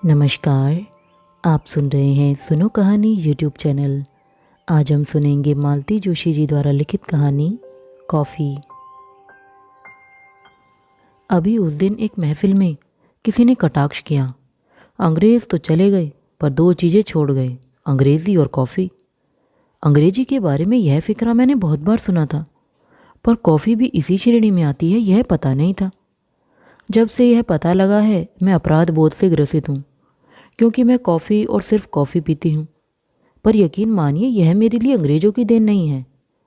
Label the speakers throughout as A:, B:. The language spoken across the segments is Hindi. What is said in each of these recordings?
A: नमस्कार। आप सुन रहे हैं सुनो कहानी यूट्यूब चैनल। आज हम सुनेंगे मालती जोशी जी द्वारा लिखित कहानी कॉफ़ी। अभी उस दिन एक महफिल में किसी ने कटाक्ष किया, अंग्रेज़ तो चले गए पर दो चीज़ें छोड़ गए, अंग्रेज़ी और कॉफ़ी। अंग्रेजी के बारे में यह फ़िक्रा मैंने बहुत बार सुना था, पर कॉफ़ी भी इसी श्रेणी में आती है यह पता नहीं था। जब से यह पता लगा है मैं अपराध बोध से ग्रसित हूँ, क्योंकि मैं कॉफ़ी और सिर्फ कॉफ़ी पीती हूँ। पर यकीन मानिए यह मेरे लिए अंग्रेज़ों की देन नहीं है,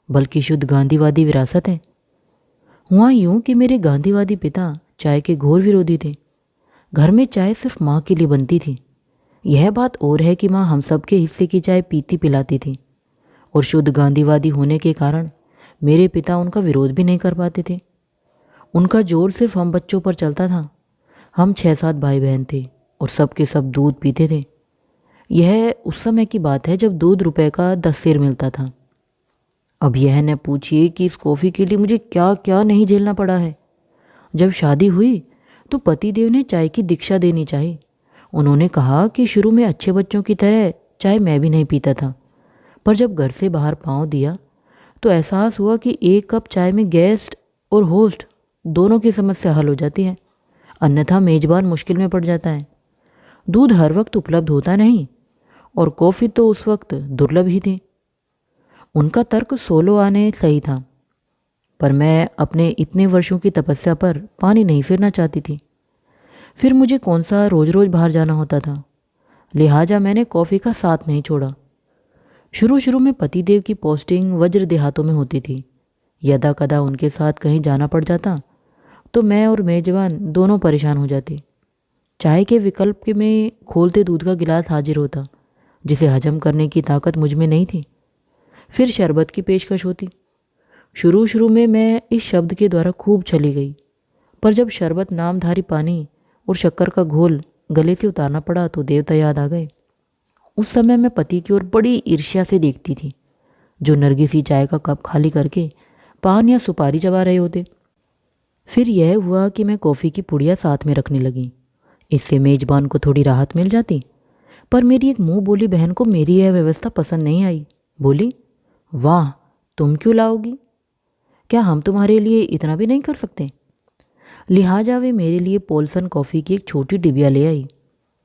A: बल्कि शुद्ध गांधीवादी विरासत है। हुआ यूं कि मेरे गांधीवादी पिता चाय के घोर विरोधी थे। घर में चाय सिर्फ माँ के लिए बनती थी। यह बात और है कि माँ हम सबके हिस्से की चाय पीती पिलाती थी, और शुद्ध गांधीवादी होने के कारण मेरे पिता उनका विरोध भी नहीं कर पाते थे। उनका जोर सिर्फ हम बच्चों पर चलता था। हम 6-7 भाई बहन थे और सब के सब दूध पीते थे। यह उस समय की बात है जब दूध रुपए का 10 सेर मिलता था। अब यह न पूछिए कि इस कॉफ़ी के लिए मुझे क्या क्या नहीं झेलना पड़ा है। जब शादी हुई तो पतिदेव ने चाय की दीक्षा देनी चाहिए। उन्होंने कहा कि शुरू में अच्छे बच्चों की तरह चाय मैं भी नहीं पीता था, पर जब घर से बाहर पाँव दिया तो एहसास हुआ कि एक कप चाय में गेस्ट और होस्ट दोनों की समस्या हल हो जाती है, अन्यथा मेजबान मुश्किल में पड़ जाता है। दूध हर वक्त उपलब्ध होता नहीं, और कॉफ़ी तो उस वक्त दुर्लभ ही थी। उनका तर्क सोलो आने सही था, पर मैं अपने इतने वर्षों की तपस्या पर पानी नहीं फेरना चाहती थी। फिर मुझे कौन सा रोज रोज बाहर जाना होता था, लिहाजा मैंने कॉफ़ी का साथ नहीं छोड़ा। शुरू शुरू में पतिदेव की पोस्टिंग वज्र देहातों में होती थी। यदा कदा उनके साथ कहीं जाना पड़ जाता तो मैं और मेजबान दोनों परेशान हो जाते। चाय के विकल्प के में खोलते दूध का गिलास हाजिर होता, जिसे हजम करने की ताकत मुझ में नहीं थी। फिर शरबत की पेशकश होती। शुरू शुरू में मैं इस शब्द के द्वारा खूब चली गई, पर जब शरबत नामधारी पानी और शक्कर का घोल गले से उतारना पड़ा तो देवता याद आ गए। उस समय मैं पति की ओर बड़ी ईर्ष्या से देखती थी, जो नरगिसी चाय का कप खाली करके पान या सुपारी चबा रहे होते। फिर यह हुआ कि मैं कॉफ़ी की पुड़िया साथ में रखने लगी। इससे मेजबान को थोड़ी राहत मिल जाती। पर मेरी एक मुंह बोली बहन को मेरी यह व्यवस्था पसंद नहीं आई। बोली, वाह, तुम क्यों लाओगी? क्या हम तुम्हारे लिए इतना भी नहीं कर सकते? लिहाजा वे मेरे लिए पोल्सन कॉफ़ी की एक छोटी डिबिया ले आई।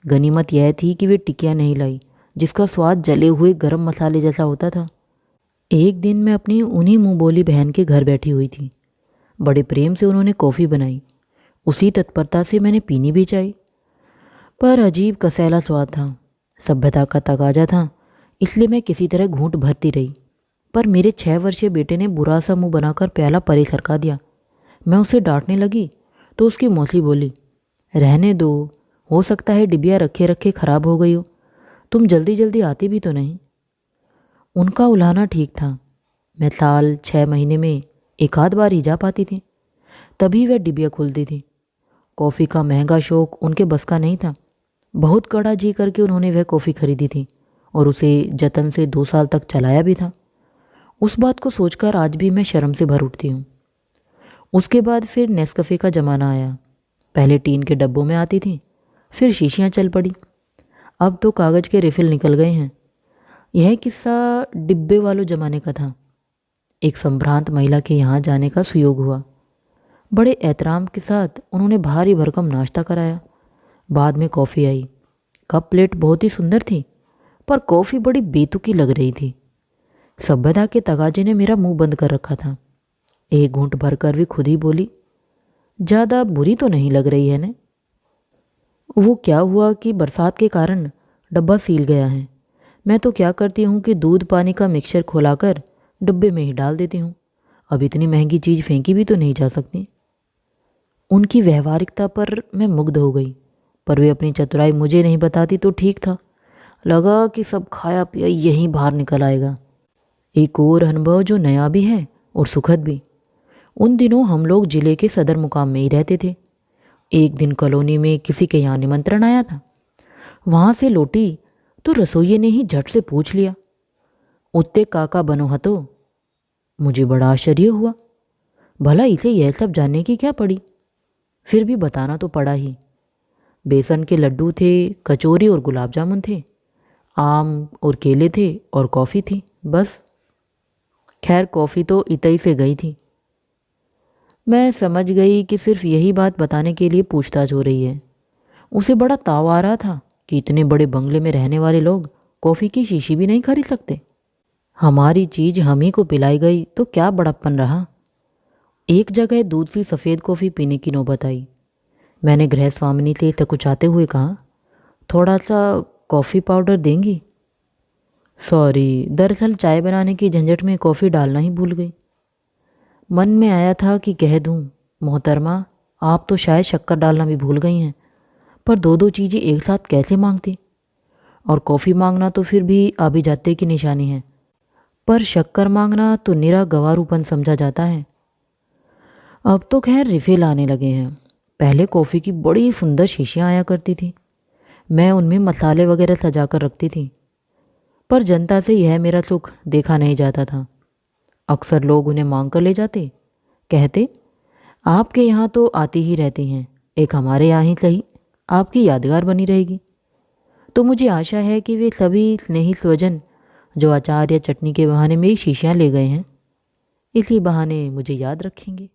A: गनीमत यह थी कि वे टिकिया नहीं लाई, जिसका स्वाद जले हुए गरम मसाले जैसा होता था। एक दिन मैं अपनी उन्हीं मुंह बोली बहन के घर बैठी हुई थी। बड़े प्रेम से उन्होंने कॉफ़ी बनाई। उसी तत्परता से मैंने पीनी भी चाहिए, पर अजीब कसैला स्वाद था। सभ्यता का तकाजा था, इसलिए मैं किसी तरह घूंट भरती रही। पर मेरे 6 वर्षीय बेटे ने बुरा सा मुंह बनाकर प्याला परे सरका दिया। मैं उसे डांटने लगी तो उसकी मौसी बोली, रहने दो, हो सकता है डिबिया रखे रखे खराब हो गई हो, तुम जल्दी जल्दी आती भी तो नहीं। उनका उलाहना ठीक था। मैं साल 6 महीने में एक आध बार ही जा पाती थी, तभी वह डिबिया खुलती थी। कॉफ़ी का महंगा शौक उनके बस का नहीं था। बहुत कड़ा जी करके उन्होंने वह कॉफ़ी खरीदी थी और उसे जतन से 2 साल तक चलाया भी था। उस बात को सोचकर आज भी मैं शर्म से भर उठती हूँ। उसके बाद फिर नेस्कफ़े का ज़माना आया। पहले टीन के डब्बों में आती थी, फिर शीशियाँ चल पड़ी, अब तो कागज़ के रिफ़िल निकल गए हैं। यह किस्सा डिब्बे वालों ज़माने का था। एक संभ्रांत महिला के यहाँ जाने का सुयोग हुआ। बड़े एहतराम के साथ उन्होंने भारी भरकम नाश्ता कराया। बाद में कॉफ़ी आई। कप प्लेट बहुत ही सुंदर थी, पर कॉफ़ी बड़ी बेतुकी लग रही थी। सभ्यता के तगाजे ने मेरा मुंह बंद कर रखा था। एक घूंट भरकर भी खुद ही बोली, ज़्यादा बुरी तो नहीं लग रही है ने? वो क्या हुआ कि बरसात के कारण डब्बा सील गया है। मैं तो क्या करती हूँ कि दूध पानी का मिक्सचर खोलाकर डब्बे में ही डाल देती हूँ। अब इतनी महंगी चीज़ फेंकी भी तो नहीं जा सकती। उनकी व्यवहारिकता पर मैं मुग्ध हो गई, पर वे अपनी चतुराई मुझे नहीं बताती तो ठीक था। लगा कि सब खाया पिया यहीं बाहर निकल आएगा। एक और अनुभव जो नया भी है और सुखद भी। उन दिनों हम लोग जिले के सदर मुकाम में ही रहते थे। एक दिन कॉलोनी में किसी के यहाँ निमंत्रण आया था। वहाँ से लौटी तो रसोइये ने ही झट से पूछ लिया, उत्ते काका बनो हतो? मुझे बड़ा आश्चर्य हुआ। भला इसे यह सब जानने की क्या पड़ी? फिर भी बताना तो पड़ा ही। बेसन के लड्डू थे, कचौरी और गुलाब जामुन थे, आम और केले थे और कॉफ़ी थी, बस। खैर कॉफ़ी तो इतई से गई थी। मैं समझ गई कि सिर्फ यही बात बताने के लिए पूछताछ हो रही है। उसे बड़ा ताव आ रहा था कि इतने बड़े बंगले में रहने वाले लोग कॉफ़ी की शीशी भी नहीं खरीद सकते। हमारी चीज़ हम ही को पिलाई गई तो क्या बड़प्पन रहा। एक जगह दूध सी सफ़ेद कॉफ़ी पीने की नौबत आई। मैंने गृह स्वामिनी से सकुचाते हुए कहा, थोड़ा सा कॉफ़ी पाउडर देंगी? सॉरी, दरअसल चाय बनाने की झंझट में कॉफ़ी डालना ही भूल गई। मन में आया था कि कह दूं, मोहतरमा आप तो शायद शक्कर डालना भी भूल गई हैं, पर दो दो चीज़ें एक साथ कैसे मांगती। और कॉफ़ी मांगना तो फिर भी आभिजात्य की निशानी है, पर शक्कर मांगना तो निरा गंवारूपन समझा जाता है। अब तो खैर रिफिल आने लगे हैं। पहले कॉफ़ी की बड़ी सुंदर शीशियाँ आया करती थी, मैं उनमें मसाले वगैरह सजा कर रखती थी, पर जनता से यह मेरा सुख देखा नहीं जाता था। अक्सर लोग उन्हें मांग कर ले जाते, कहते आपके यहाँ तो आती ही रहती हैं, एक हमारे यहाँ ही सही, आपकी यादगार बनी रहेगी। तो मुझे आशा है कि वे सभी स्नेही स्वजन जो अचार या चटनी के बहाने मेरी शीशियाँ ले गए हैं, इसी बहाने मुझे याद रखेंगे।